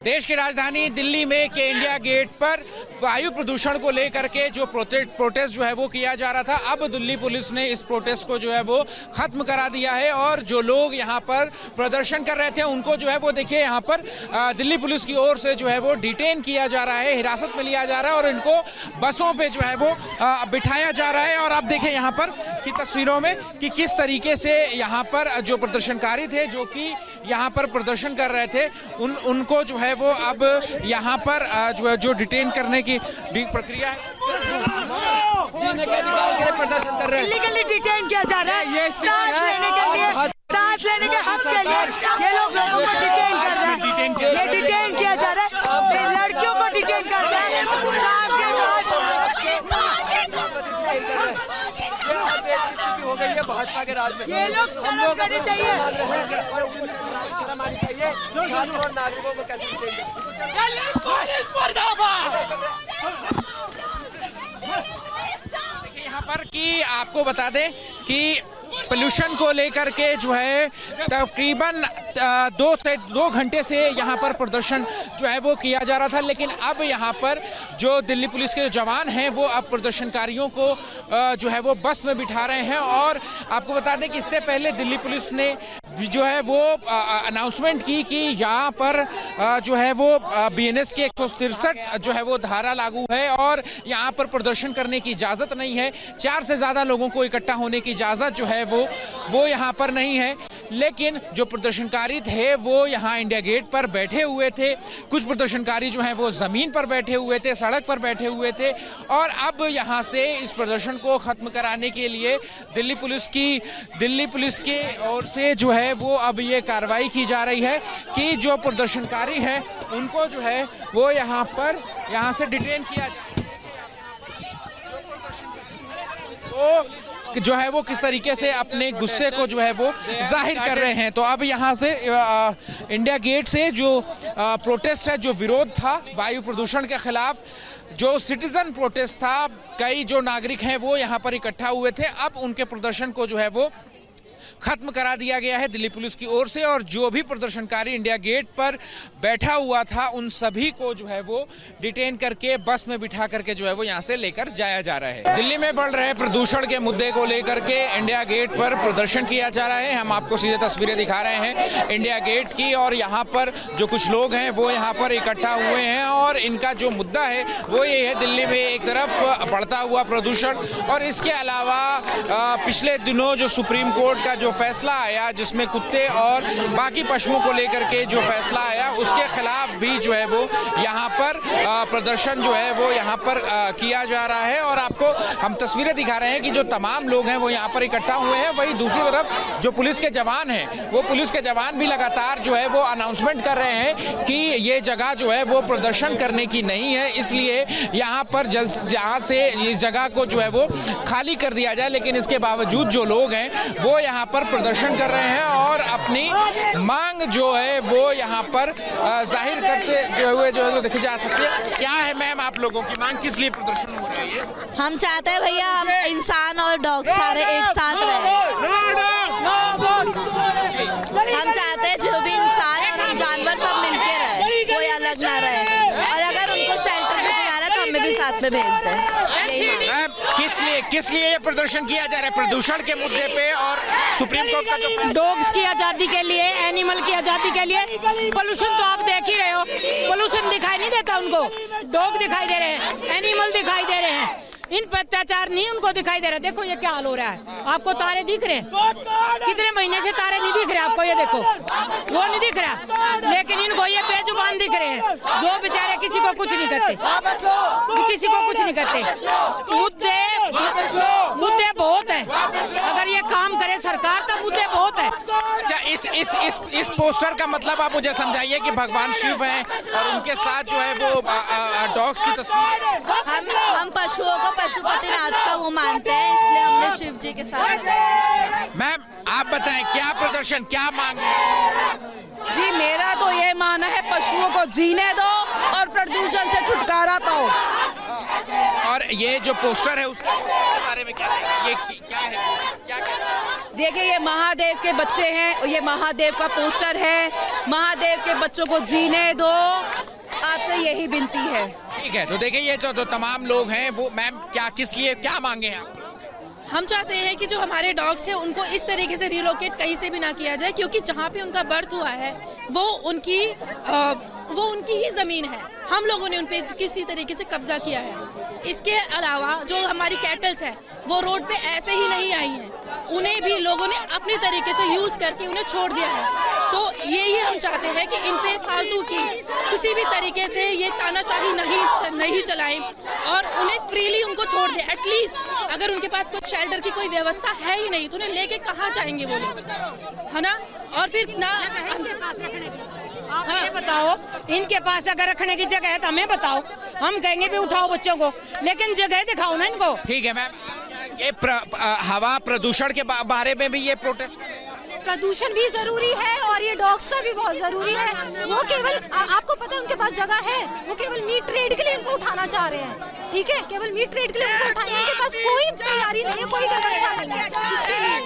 देश की राजधानी दिल्ली में के इंडिया गेट पर वायु प्रदूषण को लेकर के जो प्रोटेस्ट जो है वो किया जा रहा था, अब दिल्ली पुलिस ने इस प्रोटेस्ट को जो है वो खत्म करा दिया है और जो लोग यहाँ पर प्रदर्शन कर रहे थे उनको जो है वो देखिए यहाँ पर दिल्ली पुलिस की ओर से जो है वो डिटेन किया जा रहा है, हिरासत में लिया जा रहा है और इनको बसों पे जो है वो बिठाया जा रहा है। और आप देखें यहाँ पर की तस्वीरों में कि किस तरीके से यहाँ पर जो प्रदर्शनकारी थे जो कि यहाँ पर प्रदर्शन कर रहे थे उनको जो है वो अब यहाँ पर जो डिटेन करने की प्रक्रिया है, प्रदर्शन कर रहे हैं, इलीगली डिटेन किया जा रहा है। सांस लेने के लिए, सांस लेने के हक के लिए ये लोग लोगों को डिटेन कर रहे हैं। ये डिटेन किया जा रहा है, लड़कियों को डिटेन कर रहे हैं। शाम के हो गई है भाजपा के राज में। ये लोग शर्म करनी चाहिए और शर्म आनी चाहिए। छात्रों और नागरिकों को कैसे यहाँ पर कि आपको बता दें कि पोल्यूशन को लेकर के जो है तकरीबन 2 घंटे से यहाँ पर प्रदर्शन जो है वो किया जा रहा था, लेकिन अब यहाँ पर जो दिल्ली पुलिस के जवान हैं वो अब प्रदर्शनकारियों को जो है वो बस में बिठा रहे हैं। और आपको बता दें कि इससे पहले दिल्ली पुलिस ने जो है वो अनाउंसमेंट की कि यहाँ पर जो है वो BNS की 163 जो है वो धारा लागू है और यहाँ पर प्रदर्शन करने की इजाज़त नहीं है। 4 से ज़्यादा लोगों को इकट्ठा होने की इजाज़त जो है वो यहाँ पर नहीं है। लेकिन जो प्रदर्शनकारी थे वो यहाँ इंडिया गेट पर बैठे हुए थे, कुछ प्रदर्शनकारी जो हैं वो ज़मीन पर बैठे हुए थे, सड़क पर बैठे हुए थे। और अब यहाँ से इस प्रदर्शन को ख़त्म कराने के लिए दिल्ली पुलिस के ओर से जो है वो अब ये कार्रवाई की जा रही है कि जो प्रदर्शनकारी हैं उनको जो है वो यहाँ से डिटेन किया जाए। तो जो है वो किस तरीके से अपने गुस्से को जो है वो जाहिर कर रहे हैं। तो अब यहाँ से इंडिया गेट से जो प्रोटेस्ट है, जो विरोध था वायु प्रदूषण के खिलाफ, जो सिटीजन प्रोटेस्ट था, कई जो नागरिक हैं वो यहाँ पर इकट्ठा हुए थे, अब उनके प्रदर्शन को जो है वो खत्म करा दिया गया है दिल्ली पुलिस की ओर से। और जो भी प्रदर्शनकारी इंडिया गेट पर बैठा हुआ था उन सभी को जो है वो डिटेन करके बस में बिठा करके जो है वो यहाँ से लेकर जाया जा रहा है। दिल्ली में बढ़ रहे प्रदूषण के मुद्दे को लेकर के इंडिया गेट पर प्रदर्शन किया जा रहा है। हम आपको सीधे तस्वीरें दिखा रहे हैं इंडिया गेट की और यहाँ पर जो कुछ लोग हैं वो यहाँ पर इकट्ठा हुए हैं और इनका जो मुद्दा है वो ये है दिल्ली में एक तरफ बढ़ता हुआ प्रदूषण और इसके अलावा पिछले दिनों जो सुप्रीम कोर्ट का जो फैसला आया जिसमें कुत्ते और बाकी पशुओं को लेकर के जो फैसला आया उसके खिलाफ भी जो है वो यहाँ पर प्रदर्शन जो है वो यहाँ पर किया जा रहा है। और आपको हम तस्वीरें दिखा रहे हैं कि जो तमाम लोग हैं वो यहाँ पर इकट्ठा हुए हैं। वहीं दूसरी तरफ जो पुलिस के जवान हैं वो पुलिस के जवान भी लगातार जो है वो अनाउंसमेंट कर रहे हैं कि ये जगह जो है वो प्रदर्शन करने की नहीं है, इसलिए यहाँ पर जहाँ से इस जगह को जो है वो खाली कर दिया जाए। लेकिन इसके बावजूद जो लोग हैं वो यहाँ पर प्रदर्शन कर रहे हैं और अपनी मांग जो है वो यहाँ पर जाहिर करते हुए जो है देखी जा सकती है। क्या है मैम आप लोगों की मांग, किस लिए प्रदर्शन हो रहा है ये? हम चाहते हैं भैया हम इंसान और डॉग सारे एक साथ रहे। हम चाहते हैं जो भी इंसान और हम जानवर सब मिलके रहे, कोई अलग ना रहे। और अगर उनको शेल्टर भेजा जा रहा है तो हमें भी साथ में भेज दें। किस लिए ये प्रदर्शन किया जा रहा है? प्रदूषण के मुद्दे पे और सुप्रीम कोर्ट का जो डॉग्स की आजादी के लिए, एनिमल की आजादी के लिए। पोल्यूशन तो आप देख ही रहे हो, पोल्यूशन दिखाई नहीं देता उनको, डॉग दिखाई दे रहे हैं, एनिमल दिखाई दे रहे हैं, इन पर अत्याचार नहीं उनको दिखाई दे रहा। देखो ये क्या हाल हो रहा है, आपको तारे दिख रहे हैं? कितने महीने से तारे नहीं दिख रहे आपको? ये देखो वो नहीं दिख रहा, लेकिन इनको ये बेजुबान दिख रहे हैं जो बेचारे किसी को कुछ नहीं करते, किसी को कुछ नहीं करते। मुद्दे बहुत है, अगर ये काम करे सरकार तो मुद्दे बहुत है। अच्छा, इस पोस्टर का मतलब आप मुझे समझाइए कि भगवान शिव हैं और उनके साथ जो है वो डॉग्स की तस्वीर। हम पशुओं को पशुपतिनाथ का वो मानते हैं, इसलिए हमने शिव जी के साथ। मैम आप बताएं क्या प्रदर्शन, क्या मांग है? जी मेरा तो ये मानना है पशुओं को जीने दो और प्रदूषण से छुटकारा पाओ। और ये जो पोस्टर है उसके बारे में क्या है? ये क्या है? क्या देखिए ये महादेव के बच्चे हैं, ये महादेव का पोस्टर है। महादेव के बच्चों को जीने दो यही विनती है। ठीक है, तो देखिए ये जो तमाम लोग हैं वो मैम क्या किस लिए क्या मांगे हैं आप? हम चाहते हैं कि जो हमारे डॉग्स हैं उनको इस तरीके से रिलोकेट कहीं से भी ना किया जाए, क्योंकि जहाँ पे उनका बर्थ हुआ है वो उनकी ही ज़मीन है। हम लोगों ने उन पे किसी तरीके से कब्जा किया है। इसके अलावा जो हमारी कैटल्स हैं वो रोड पे ऐसे ही नहीं आई हैं, उन्हें भी लोगों ने अपनी तरीके से यूज़ करके उन्हें छोड़ दिया है। तो यही हम चाहते हैं कि इन पे फालतू की किसी भी तरीके से ये तानाशाही नहीं चलाएं और उन्हें फ्रीली उनको छोड़ दें। एटलीस्ट अगर उनके पास कोई शेल्टर की कोई व्यवस्था है ही नहीं तो उन्हें लेके कहाँ जाएंगे वो लोग, है ना? और फिर ना आप ये बताओ, इनके पास अगर रखने की जगह है तो हमें बताओ, हम कहेंगे भी उठाओ बच्चों को, लेकिन जगह दिखाओ ना इनको। ठीक है मैम, ये हवा प्रदूषण के बारे में भी ये प्रोटेस्ट प्रदूषण भी जरूरी है और ये डॉग्स का भी बहुत जरूरी है। वो केवल आपको पता है उनके पास जगह है, वो केवल मीट ट्रेड के लिए उनको उठाना चाह रहे हैं। ठीक है, केवल मीट ट्रेड के लिए उनको उठाएंगे, उनके पास कोई तैयारी नहीं है, कोई व्यवस्था नहीं है इसके लिए।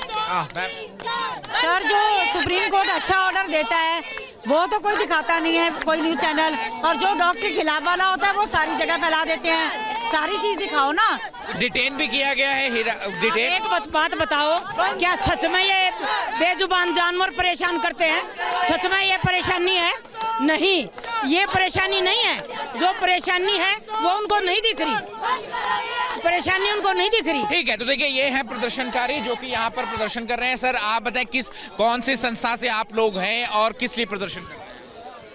सर, जो सुप्रीम कोर्ट अच्छा ऑर्डर देता है वो तो कोई दिखाता नहीं है, कोई न्यूज चैनल, और जो डॉग के खिलाफ वाला होता है वो सारी जगह फैला देते हैं। सारी चीज दिखाओ ना। डिटेन भी किया गया है डिटेन। एक बात बताओ, क्या सच में ये बेजुबान जानवर परेशान करते हैं? सच में ये परेशानी है? नहीं, ये परेशानी नहीं है। जो परेशानी है वो उनको नहीं दिख रही, परेशानी उनको नहीं दिख रही। ठीक है, तो देखिए ये हैं प्रदर्शनकारी जो कि यहाँ पर प्रदर्शन कर रहे हैं। सर आप बताएं कौन सी संस्था से आप लोग हैं और किस लिए प्रदर्शन कर रहे हैं?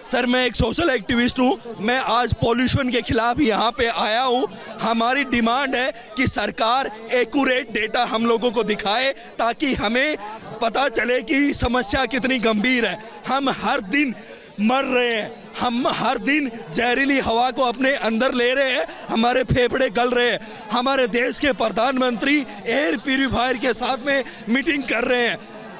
सर मैं एक सोशल एक्टिविस्ट हूँ। मैं आज पॉल्यूशन के खिलाफ यहाँ पे आया हूँ। हमारी डिमांड है कि सरकार एक्यूरेट डेटा हम लोगों को दिखाए ताकि हमें पता चले कि समस्या कितनी गंभीर है। हम हर दिन मर रहे हैं, हम हर दिन जहरीली हवा को अपने अंदर ले रहे हैं, हमारे फेफड़े गल रहे हैं। हमारे देश के प्रधानमंत्री एयर प्यूरीफायर के साथ में मीटिंग कर रहे हैं।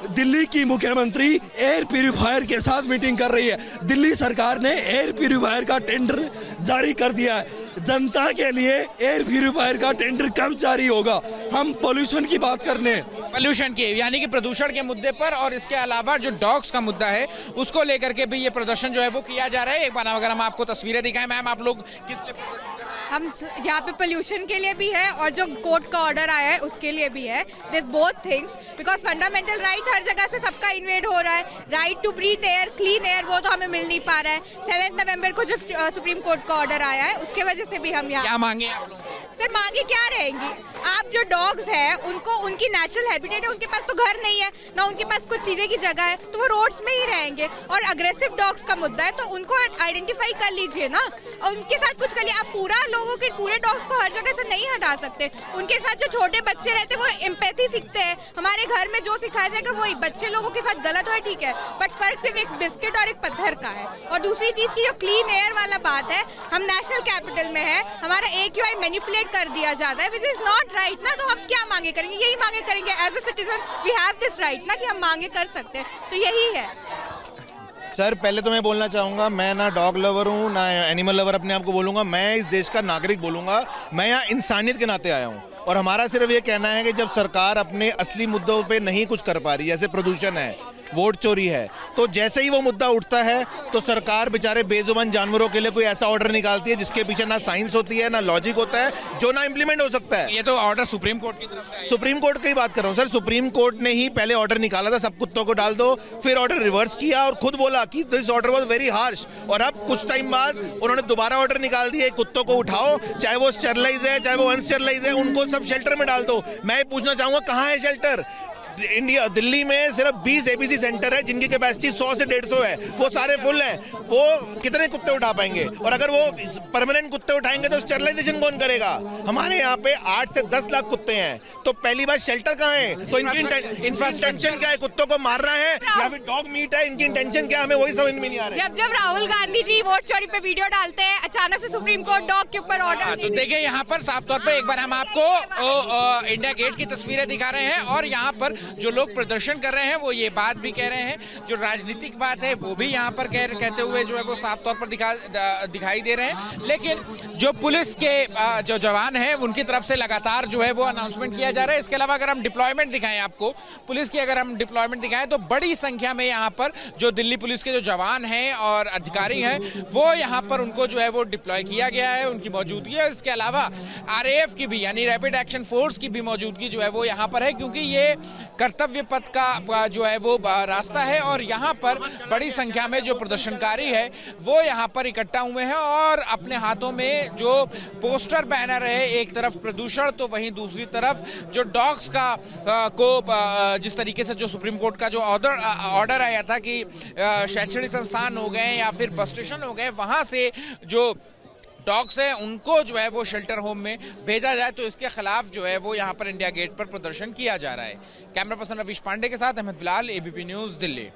दिल्ली की मुख्यमंत्री एयर प्यूरीफायर के साथ मीटिंग कर रही है। दिल्ली सरकार ने एयर प्यूरीफायर का टेंडर जारी कर दिया है। जनता के लिए एयर प्यूरीफायर का टेंडर कब जारी होगा? हम पोल्यूशन की बात करने, पोल्यूशन की यानी कि प्रदूषण के मुद्दे पर, और इसके अलावा जो डॉग्स का मुद्दा है उसको लेकर के भी ये प्रदर्शन जो है वो किया जा रहा है। एक बार अगर हम आपको तस्वीरें दिखाएं, मैम आप लोग किस लिए प्रदर्शन कर रहे हैं? हम यहाँ पे पोल्यूशन के लिए भी है और जो कोर्ट का ऑर्डर आया है उसके लिए भी है। This both things because fundamental right हर जगह से सबका इन्वेड हो रहा है। Right to breathe air, clean air, वो तो हमें मिल नहीं पा रहा है। 7 नवंबर को जो सुप्रीम कोर्ट का ऑर्डर आया है उसके वजह से भी हम यहाँ क्या मांगे आप लोग? सर मांगे क्या रहेंगी? आप जो डॉग्स हैं उनको उनकी नेचुरल हैबिटेट है, उनके पास तो घर नहीं है ना उनके पास कुछ चीज़ें की जगह है, तो वो रोड्स में ही रहेंगे। और अग्रेसिव डॉग्स का मुद्दा है तो उनको आइडेंटिफाई कर लीजिए ना और उनके साथ कुछ करिए। आप पूरे डॉग्स को हर जगह से नहीं हटा सकते। उनके साथ जो छोटे बच्चे रहते हैं वो एम्पैथी सीखते हैं। हमारे घर में जो सिखाया जाएगा वो बच्चे लोगों के साथ गलत हो, ठीक है, बट फर्क सिर्फ एक बिस्किट और एक पत्थर का है। और दूसरी चीज़ की जो क्लीन एयर वाला बात है, हम नेशनल कैपिटल में है, हमारा AQI मैनिपुलेट कर दिया जाता है, विच इज नॉट राइट ना। तो हम क्या मांगे करेंगे? यही मांगे करेंगे as a citizen we have this right ना कि हम मांगे कर सकते हैं, तो यही है। सर पहले तो मैं बोलना चाहूँगा, मैं ना डॉग लवर हूँ ना एनिमल लवर अपने आप को बोलूँगा। मैं इस देश का नागरिक बोलूँगा। मैं यहाँ इंसानियत के नाते आया हूँ और हमारा सिर्फ ये कहना है कि जब सरकार अपने असली मुद्दों पे नहीं कुछ कर पा रही, जैसे प्रदूषण है, वोट चोरी है, तो जैसे ही वो मुद्दा उठता है तो सरकार बेचारे बेजुबान जानवरों के लिए कोई ऐसा ऑर्डर निकालती है जिसके पीछे ना साइंस होती है ना लॉजिक होता है, जो ना इम्प्लीमेंट हो सकता है। ये तो ऑर्डर सुप्रीम कोर्ट की तरफ से, सुप्रीम कोर्ट की ही बात कर रहा हूँ सर। सुप्रीम कोर्ट ने ही पहले ऑर्डर निकाला था सब कुत्तों को डाल दो, फिर ऑर्डर रिवर्स किया और खुद बोला कि this order was very harsh, और अब कुछ टाइम बाद उन्होंने दोबारा ऑर्डर निकाल दिया, कुत्तों को उठाओ, चाहे वो स्टेरलाइज है चाहे वो अनस्टेरलाइज है, उनको सब शेल्टर में डाल दो। मैं पूछना चाहूंगा कहाँ है शेल्टर? दिल्ली में सिर्फ 20 ABC सेंटर है जिनकी कैपेसिटी 100 से 150 है, वो सारे फुल हैं। वो कितने कुत्ते उठा पाएंगे? और अगर वो परमानेंट कुत्ते उठाएंगे तो स्टेरलाइजेशन कौन करेगा? हमारे यहाँ पे 8 से 10 लाख कुत्ते हैं, तो पहली बात शेल्टर कहाँ है? तो इनकी इंटेंशन क्या है? कुत्तों को मारना है या फिर डॉग मीट है? इनकी इंटेंशन क्या है? हमें वही समझ में नहीं आ रहा है। जब राहुल गांधी जी वोट चोरी पे वीडियो डालते हैं, अचानक से सुप्रीम कोर्ट डॉग के ऊपर ऑर्डर। तो देखिए यहाँ पर साफ तौर पे एक बार हम आपको इंडिया गेट की तस्वीरें दिखा रहे हैं और यहाँ पर जो लोग प्रदर्शन कर रहे हैं वो ये बात भी कह रहे हैं, जो राजनीतिक बात है वो भी यहाँ पर कहते हुए जो है वो साफ तौर पर दिखाई दे रहे हैं। लेकिन जो पुलिस के जो जवान हैं उनकी तरफ से लगातार जो है वो अनाउंसमेंट किया जा रहा है। इसके अलावा अगर हम डिप्लॉयमेंट दिखाएं आपको, पुलिस की अगर हम डिप्लॉयमेंट दिखाएं तो बड़ी संख्या में यहाँ पर जो दिल्ली पुलिस के जो जवान हैं और अधिकारी हैं वो यहाँ पर उनको जो है वो डिप्लॉय किया गया है, उनकी मौजूदगी है। इसके अलावा RAF की भी यानी रैपिड एक्शन फोर्स की भी मौजूदगी जो है वो यहाँ पर है, क्योंकि ये कर्तव्य पथ का जो है वो रास्ता है और यहाँ पर बड़ी संख्या में जो प्रदर्शनकारी है वो यहाँ पर इकट्ठा हुए हैं और अपने हाथों में जो पोस्टर बैनर है, एक तरफ प्रदूषण तो वहीं दूसरी तरफ जो डॉग्स को जिस तरीके से जो सुप्रीम कोर्ट का जो ऑर्डर आया था कि शैक्षणिक संस्थान हो गए या फिर बस स्टेशन हो गए, वहां से जो डॉग्स हैं उनको जो है वो शेल्टर होम में भेजा जाए, तो इसके खिलाफ जो है वो यहाँ पर इंडिया गेट पर प्रदर्शन किया जा रहा है। कैमरा पर्सन रवीश पांडे के साथ अहमद बिलाल, ABP न्यूज़, दिल्ली।